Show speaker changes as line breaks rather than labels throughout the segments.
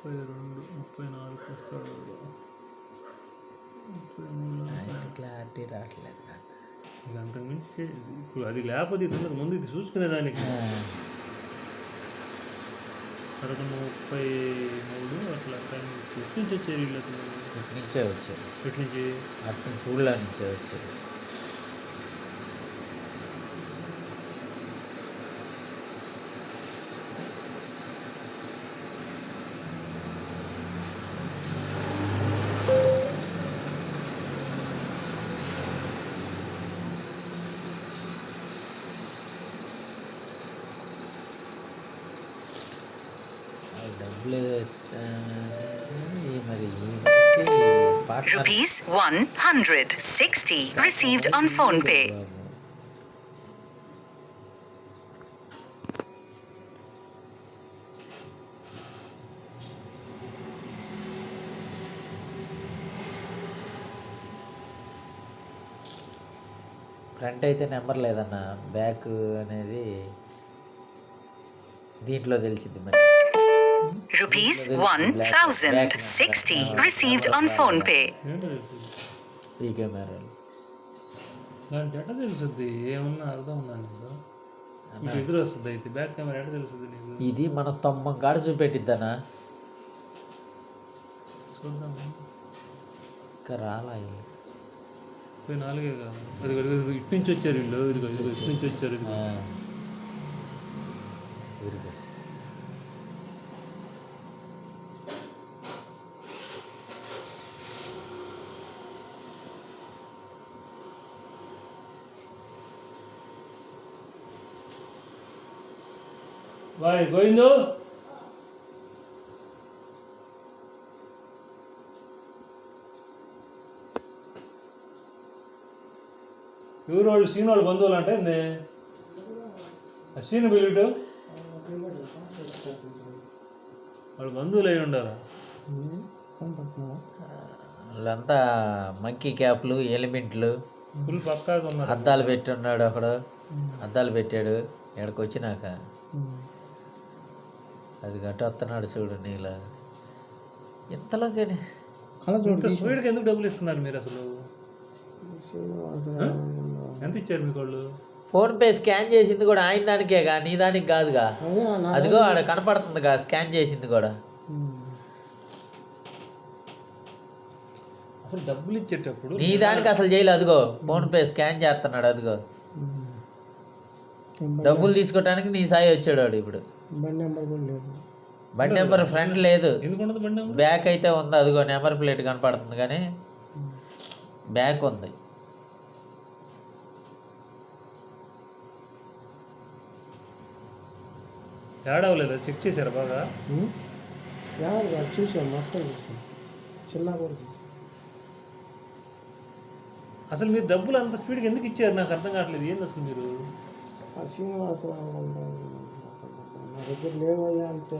32, 34 వస్తాడు. 33
క్లారిటీ రావట్లేదు.
ఇక అంతకు మించి ఇప్పుడు అది లేకపోతే ఇంతకు ముందు ఇది చూసుకునేదానికి. తర్వాత 33 అట్లా టైం ఎటు నుంచి వచ్చారు వీళ్ళు అసలు?
ఇటు నుంచే వచ్చారు.
ఎటు నుంచి?
అటు నుంచి ఊళ్ళో నుంచే వచ్చారు. డబ్బులు మరి
Rupees 160 received on phone pay.
Front అయితే నెంబర్ లేదన్న, బ్యాక్ అనేది దీంట్లో తెలిసింది. మరి
Rupees 1060 received on phone pay.
ఈ కెమెరాలు
దాంట్లో ఎట్లా తెలుస్తుంది? ఏమన్నా అర్థం ఉందా నీకు? నీకు ఎదురు వస్తుంది అయితే బ్యాక్ కెమెరా ఎట్లా తెలుస్తుంది నీకు?
ఇది మన స్తంభం కాడ చూపెట్టిద్దనా?
చూద్దాం.
ఇంకా రాలా
పోయి 4 కాదు. అది ఇటు నుంచి వచ్చారు వీళ్ళు. ఇదిగో ఇటు నుంచి వచ్చారు. బాయ్ గోవిందు, ఎవరు వాళ్ళు? సీన్ వాళ్ళు బంధువులు అంటే సీన్ బిల్లుడు వాళ్ళు బంధువులు అయి ఉండారా?
వాళ్ళంతా మంకీ క్యాప్లు, ఎలిమెంట్లు,
ఫుల్ పక్కాగా ఉన్నారు.
అద్దాలు పెట్టి ఉన్నాడు ఒకడు. అద్దాలు పెట్టాడు ఇక్కడికి వచ్చినాక. అది గట్ట వస్తున్నాడు చూడు నీలా. ఇంతలోకి
ఇంత స్పీడ్కి ఎందుకు డబ్బులు ఇస్తున్నారు మీరు అసలు? ఎంత ఇచ్చారు మీకు వాళ్ళు?
ఫోన్పే స్కాన్ చేసింది కూడా ఆయన దానికేగా, నీ దానికి కాదుగా. అదిగో ఆడ కనపడుతుందిగా స్కాన్ చేసింది కూడా.
అసలు డబ్బులు ఇచ్చేటప్పుడు
నీ దానికి అసలు చేయలేదు. అదిగో ఫోన్పే స్కాన్ చేస్తున్నాడు. అదిగో డబ్బులు తీసుకోవడానికి నీ సాయి వచ్చాడు వాడు. ఇప్పుడు బండి నెంబర్ ఫ్రంట్ లేదు, బ్యాక్ అయితే ఉంది. అదిగో నెంబర్ ప్లేట్ కనపడుతుంది కానీ బ్యాక్ ఉంది.
ఏడవలేదా? చెక్ చేశారా బాగా?
చూసాం, మొత్తం చూసాం, చిన్న కూడా చూసాం.
అసలు మీరు డబ్బులు అంత స్పీడ్గా ఎందుకు ఇచ్చారు? నాకు అర్థం కావట్లేదు. ఏంది అసలు మీరు?
శ్రీనివాసరావు నా దగ్గర లేవయ్యా అంటే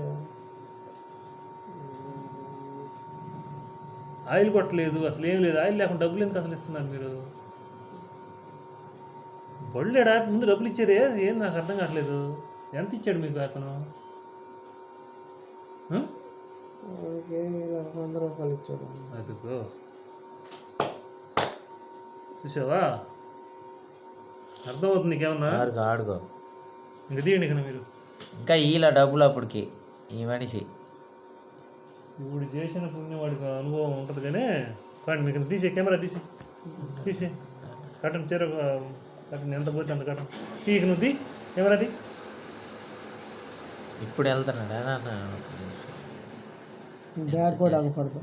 ఆయిల్ కొట్టలేదు, అసలు ఏం లేదు. ఆయిల్ లేకుండా డబ్బులు ఎందుకు అసలు ఇస్తున్నారు మీరు? బొళ్ళేడా ముందు డబ్బులు ఇచ్చారే? ఏం నాకు అర్థం కావట్లేదు. ఎంత ఇచ్చాడు మీకు అతను?
100 రూపాయలు ఇచ్చాడు.
అదిగో చూసావా? అర్థమవుతుంది నీకేమన్నా?
ఆడుకో
ఇంక తీయండి ఇక మీరు.
ఇంకా ఇలా డబ్బులు అప్పటికి ఈ మనిషి
ఇప్పుడు చేసిన పుణ్యం వాడికి అనుభవం ఉంటుంది కానీ కానీ మీకు తీసే కెమెరా తీసే కట్టను చీర కట్టను ఎంత పోతే అంత కట్టను తీయక నువ్వు తీ కెమెరా తీ.
ఇప్పుడు వెళ్తున్నాడా?
బ్యాగ్ కూడా ఆగపడదు.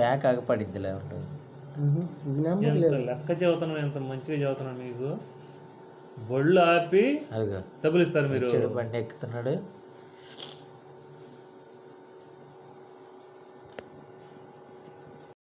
బ్యాగ్ ఆగపడిద్దిలే ఉంటుంది.
ఎంత లెక్క చదువుతున్నాను, ఎంత మంచిగా చదువుతున్నాను. మీకు బొళ్ళు ఆపి
అదిగో
డబ్బులు ఇస్తారు మీరు.
బండి ఎక్కుతున్నాడు.